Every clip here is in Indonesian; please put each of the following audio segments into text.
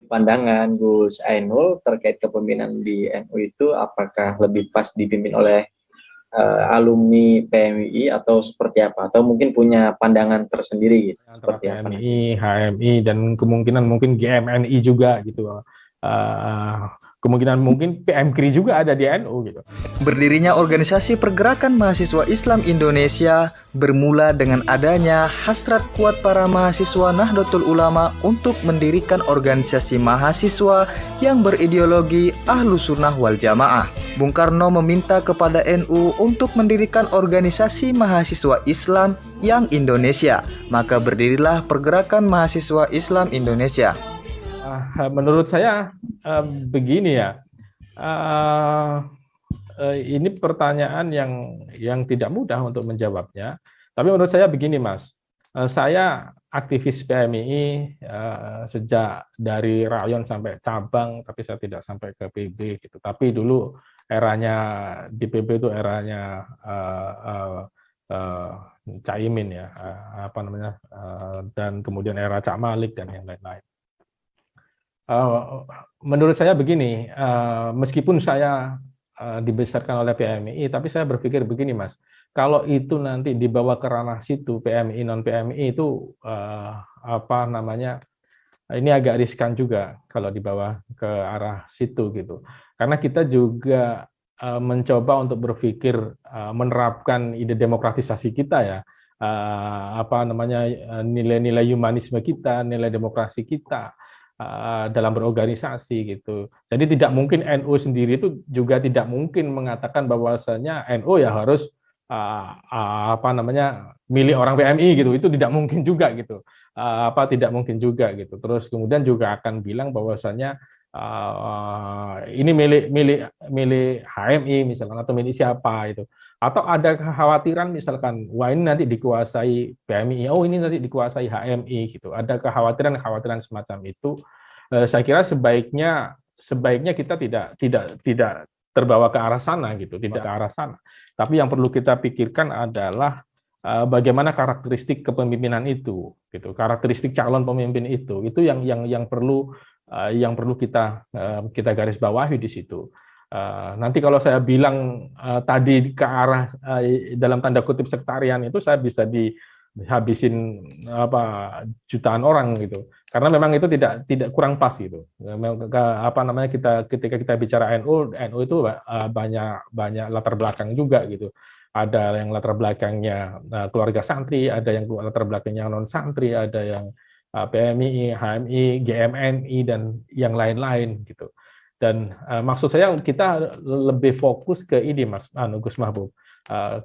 pandangan Gus Ainul terkait kepemimpinan di NU itu apakah lebih pas dipimpin oleh alumni PMI atau seperti apa? Atau mungkin punya pandangan tersendiri gitu, Antara seperti apa nanti? PMI, HMI, dan kemungkinan mungkin GMNI juga gitu. Kemungkinan mungkin PMKRI juga ada di NU gitu. Berdirinya organisasi pergerakan mahasiswa Islam Indonesia bermula dengan adanya hasrat kuat para mahasiswa Nahdlatul Ulama untuk mendirikan organisasi mahasiswa yang berideologi Ahlus Sunnah wal Jamaah. Bung Karno meminta kepada NU untuk mendirikan organisasi mahasiswa Islam yang Indonesia, maka berdirilah Pergerakan Mahasiswa Islam Indonesia. Menurut saya begini ya, ini pertanyaan yang tidak mudah untuk menjawabnya. Tapi menurut saya begini, Mas. Saya aktivis PMII sejak dari rayon sampai cabang, tapi saya tidak sampai ke PB gitu. Tapi dulu eranya di PB itu eranya Caimin ya, apa namanya, dan kemudian era Cak Malik dan yang lain-lain. Menurut saya begini, meskipun saya dibesarkan oleh PMI, tapi saya berpikir begini, Mas, kalau itu nanti dibawa ke ranah situ PMI non PMI itu apa namanya, ini agak riskan juga kalau dibawa ke arah situ gitu, karena kita juga mencoba untuk berpikir menerapkan ide demokratisasi kita ya, apa namanya, nilai-nilai humanisme kita, nilai demokrasi kita dalam berorganisasi gitu. Jadi tidak mungkin NU sendiri itu juga tidak mungkin mengatakan bahwasanya NU ya harus apa namanya milik orang PMI gitu. Itu tidak mungkin juga gitu. Apa tidak mungkin juga gitu. Terus kemudian juga akan bilang bahwasanya ini milik HMI misalkan atau milik siapa itu. Atau ada kekhawatiran misalkan, wah ini nanti dikuasai PMI, oh ini nanti dikuasai HMI gitu. Ada kekhawatiran semacam itu. Saya kira sebaiknya kita tidak terbawa ke arah sana gitu, tidak ke arah sana. Tapi yang perlu kita pikirkan adalah bagaimana karakteristik kepemimpinan itu, gitu. Karakteristik calon pemimpin itu yang perlu kita garis bawahi di situ. Nanti kalau saya bilang tadi ke arah dalam tanda kutip sektarian itu, saya bisa dihabisin jutaan orang gitu, karena memang itu tidak kurang pas gitu. Apa namanya, ketika kita bicara NU itu banyak latar belakang juga gitu. Ada yang latar belakangnya keluarga santri, ada yang latar belakangnya non santri, ada yang PMI, HMI, GMNI, dan yang lain-lain gitu. Dan maksud saya kita lebih fokus ke ini, Mas Gus Mahbub.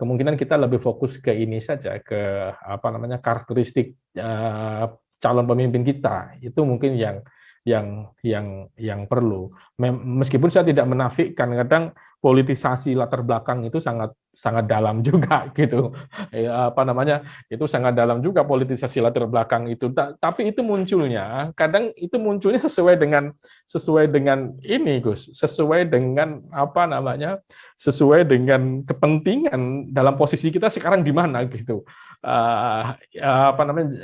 Kemungkinan kita lebih fokus ke ini saja, ke apa namanya, karakteristik calon pemimpin kita. Itu mungkin yang perlu. Meskipun saya tidak menafikan, kadang politisasi latar belakang itu sangat dalam juga gitu. Apa namanya, itu sangat dalam juga politisasi latar belakang itu. Tapi itu kadang munculnya sesuai dengan ini, Gus, sesuai dengan apa namanya, sesuai dengan kepentingan dalam posisi kita sekarang di mana gitu. Apa namanya,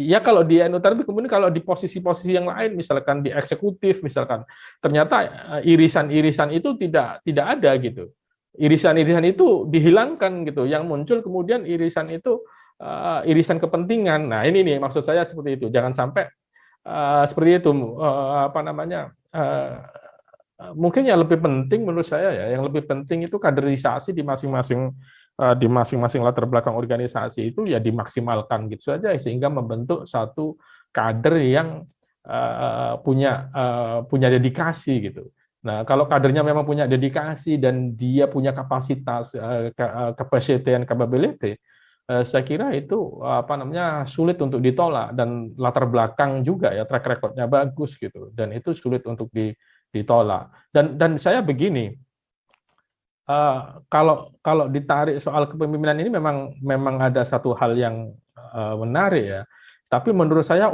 ya kalau di NU, tapi kemudian kalau di posisi-posisi yang lain, misalkan di eksekutif, misalkan ternyata irisan-irisan itu tidak ada gitu. Irisan-irisan itu dihilangkan gitu. Yang muncul kemudian irisan itu irisan kepentingan. Nah ini nih maksud saya seperti itu. Jangan sampai seperti itu. Apa namanya? Mungkin yang lebih penting menurut saya ya, yang lebih penting itu kaderisasi di masing-masing latar belakang organisasi itu ya dimaksimalkan gitu saja, sehingga membentuk satu kader yang punya dedikasi gitu. Nah, kalau kadernya memang punya dedikasi dan dia punya kapasitas, capacity and capability, saya kira itu apa namanya, sulit untuk ditolak, dan latar belakang juga ya, track recordnya bagus gitu, dan itu sulit untuk ditolak. Dan saya begini, kalau ditarik soal kepemimpinan ini memang ada satu hal yang menarik ya. Tapi menurut saya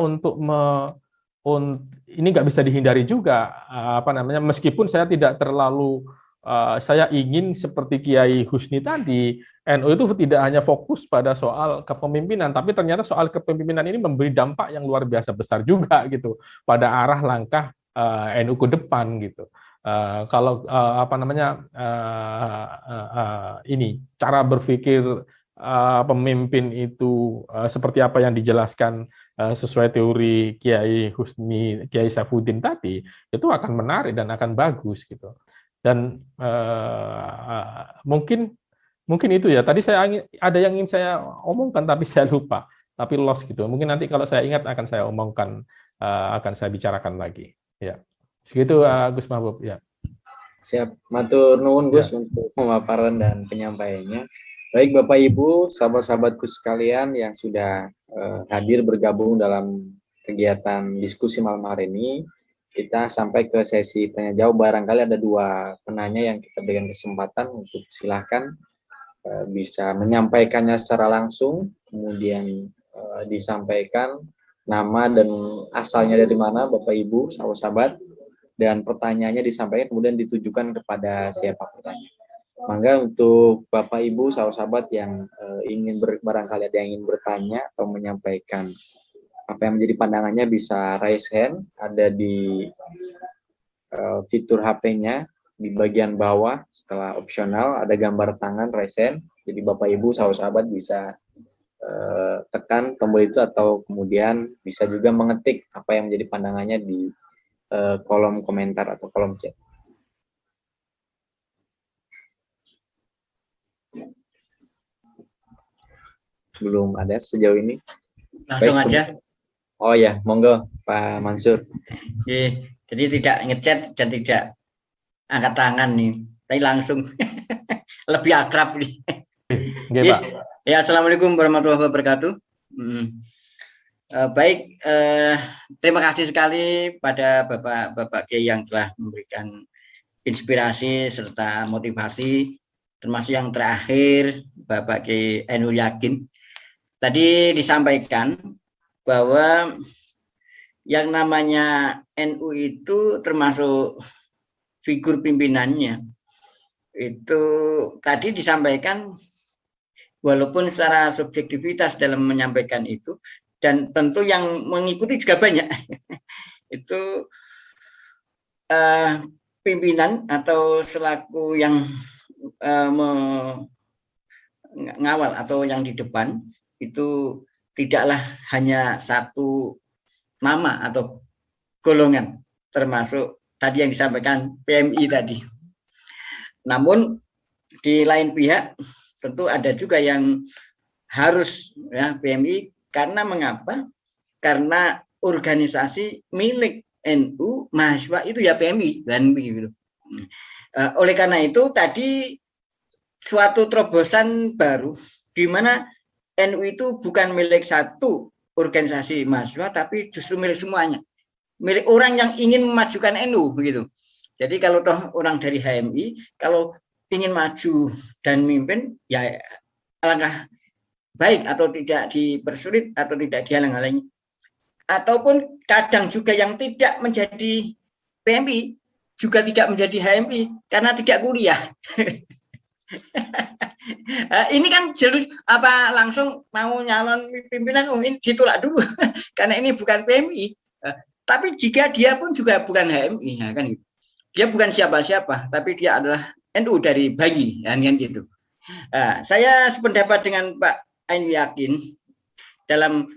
ini nggak bisa dihindari juga, apa namanya, meskipun saya tidak terlalu saya ingin seperti Kiai Husni tadi, NU itu tidak hanya fokus pada soal kepemimpinan, tapi ternyata soal kepemimpinan ini memberi dampak yang luar biasa besar juga gitu pada arah langkah NU ke depan gitu. Kalau apa namanya ini cara berpikir pemimpin itu seperti apa yang dijelaskan sesuai teori Kiai Husni, Kiai Saifuddin tadi, itu akan menarik dan akan bagus gitu. Dan mungkin itu ya. Tadi ada yang ingin saya omongkan tapi saya lupa, tapi lost gitu. Mungkin nanti kalau saya ingat akan saya omongkan, akan saya bicarakan lagi. Ya, segitu Gus Mahbub. Ya. Siap, matur nuwun Gus untuk pemaparan dan penyampaiannya. Baik Bapak Ibu, sahabat-sahabatku sekalian yang sudah hadir bergabung dalam kegiatan diskusi malam hari ini, kita sampai ke sesi tanya jawab. Barangkali ada 2 penanya yang kita berikan kesempatan untuk silahkan bisa menyampaikannya secara langsung, kemudian disampaikan nama dan asalnya dari mana Bapak Ibu, sahabat-sahabat, dan pertanyaannya disampaikan kemudian ditujukan kepada siapa bertanya. Mangga untuk Bapak Ibu sahabat-sahabat yang ingin barangkali ada yang ingin bertanya atau menyampaikan apa yang menjadi pandangannya bisa raise hand, ada di fitur HP-nya di bagian bawah setelah opsional ada gambar tangan raise hand. Jadi Bapak Ibu sahabat-sahabat bisa tekan tombol itu atau kemudian bisa juga mengetik apa yang menjadi pandangannya di kolom komentar atau kolom chat. Belum ada sejauh ini. Langsung baik, aja. Oh ya, monggo Pak Mansur. Jadi tidak ngechat dan tidak angkat tangan nih, tapi langsung lebih akrab nih. Pak. Ya, assalamualaikum warahmatullahi wabarakatuh. Baik, terima kasih sekali pada Bapak Kiai yang telah memberikan inspirasi serta motivasi, termasuk yang terakhir Bapak Kiai Ainul Yakin. Tadi disampaikan bahwa yang namanya NU itu termasuk figur pimpinannya. Itu tadi disampaikan walaupun secara subjektivitas dalam menyampaikan itu, dan tentu yang mengikuti juga banyak. Itu pimpinan atau selaku yang mengawal atau yang di depan itu tidaklah hanya satu nama atau golongan, termasuk tadi yang disampaikan PMI tadi. Namun di lain pihak tentu ada juga yang harus ya PMI. Karena mengapa? Karena organisasi milik NU mahasiswa itu ya PMI dan begitu. Oleh karena itu tadi suatu terobosan baru di mana NU itu bukan milik satu organisasi mahasiswa tapi justru milik semuanya. Milik orang yang ingin memajukan NU begitu. Jadi kalau toh orang dari HMI kalau ingin maju dan mimpin ya alangkah baik atau tidak dipersulit atau tidak dihalang-halangi. Ataupun kadang juga yang tidak menjadi PMI juga tidak menjadi HMI karena tidak kuliah. Ini kan jelas apa langsung mau nyalon pimpinan ini ditolak dulu karena ini bukan PMI. Tapi jika dia pun juga bukan HMI, ya kan gitu. Dia bukan siapa-siapa, tapi dia adalah NU dari bayi, kan gitu. Saya sependapat dengan Pak Ainul Yakin dalam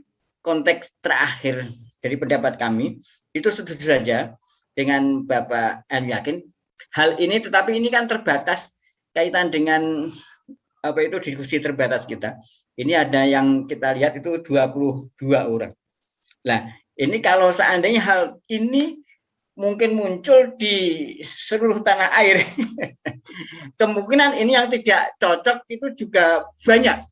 konteks terakhir dari pendapat kami itu setuju saja dengan Bapak Ainul Yakin hal ini, tetapi ini kan terbatas kaitan dengan apa itu diskusi terbatas kita. Ini ada yang kita lihat itu 22 orang. Nah, ini kalau seandainya hal ini mungkin muncul di seluruh tanah air, kemungkinan ini yang tidak cocok itu juga banyak.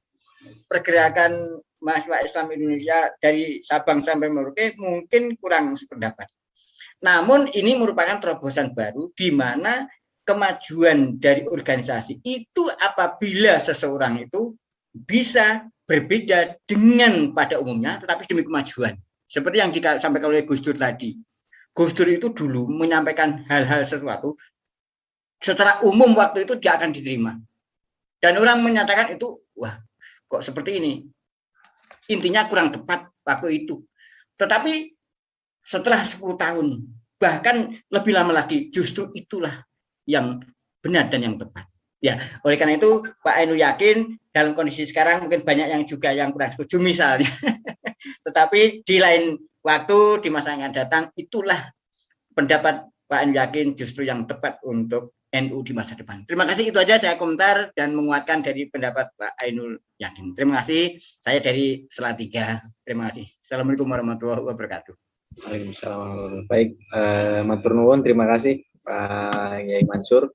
Pergerakan mahasiswa Islam Indonesia dari Sabang sampai Merauke mungkin kurang sependapat. Namun ini merupakan terobosan baru di mana kemajuan dari organisasi itu apabila seseorang itu bisa berbeda dengan pada umumnya tetapi demi kemajuan. Seperti yang disampaikan oleh Gus Dur tadi. Gus Dur itu dulu menyampaikan hal-hal sesuatu secara umum waktu itu dia akan diterima. Dan orang menyatakan itu, wah kok seperti ini. Intinya kurang tepat waktu itu. Tetapi setelah 10 tahun, bahkan lebih lama lagi, justru itulah yang benar dan yang tepat. Ya, oleh karena itu Pak Ainul yakin dalam kondisi sekarang mungkin banyak yang juga yang kurang setuju misalnya. Tetapi di lain waktu, di masa yang akan datang, itulah pendapat Pak Ainul yakin justru yang tepat untuk NU di masa depan. Terima kasih, itu aja saya komentar dan menguatkan dari pendapat Pak Ainul yakin. Terima kasih, saya dari Salatiga. Terima kasih. Assalamualaikum warahmatullahi wabarakatuh. Waalaikumsalam. Baik, matur nuwun, terima kasih Pak Yai Mansur.